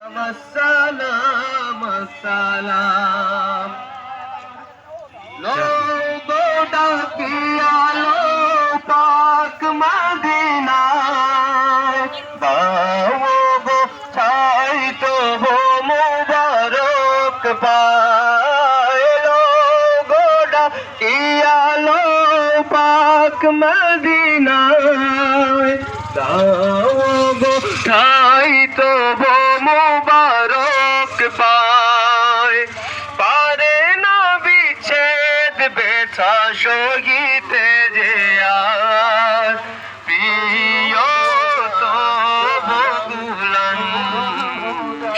আসসালাম আসসালাম লোগো ডাকিয়ালো পাক মদিনায় দাও গো ছাই তো মুবারক পায় লোগো ডাকিয়ালো পাক মদিনায় দাও গো ছাই তো মুবারক পায় পারে না বিচ্ছেদ ব্যথা সহিতে যে আর প্রিয় তো বগুলান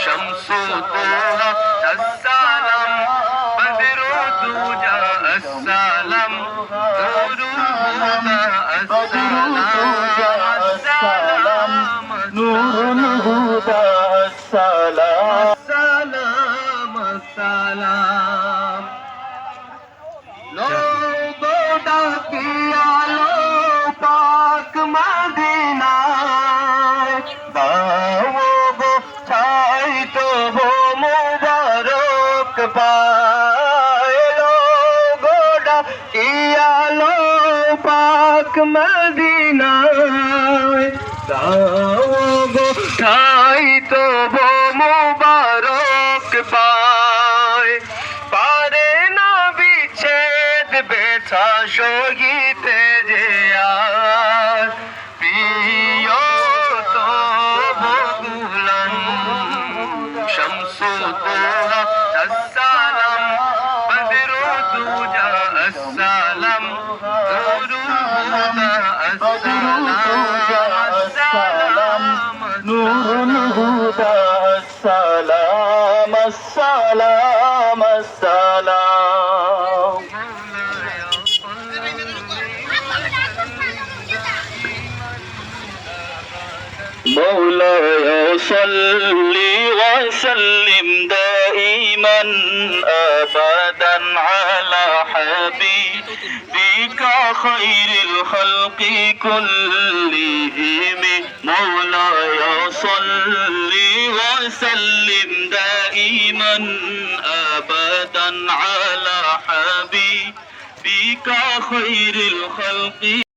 শামসুদ্দৌলা আসসালাম বদরু দুজা আসসালাম নূরুল হুদা আসসালাম সালাম সালাম লোগো ডাকিয়ালো পাক মদিনায় দাও গো ছাই তো মুবারক পায় লোগো ডাকিয়ালো পাক মদিনায় দাও গো ছাই তো মুবারক পায় পারে না বিচ্ছেদ ব্যথা সহিতে যে আর প্রিয় তো বগুলান শামসুদ্দৌলা আসসালাম বদরু দুজা আসসালাম নূরুল হুদা আসসালাম আসসালাম আসসালাম مولاي صل وسلم دائما أبدا على حبيبك خير الخلق كلهم مولاي صل وسلم دائما أبدا على حبيبك خير الخلق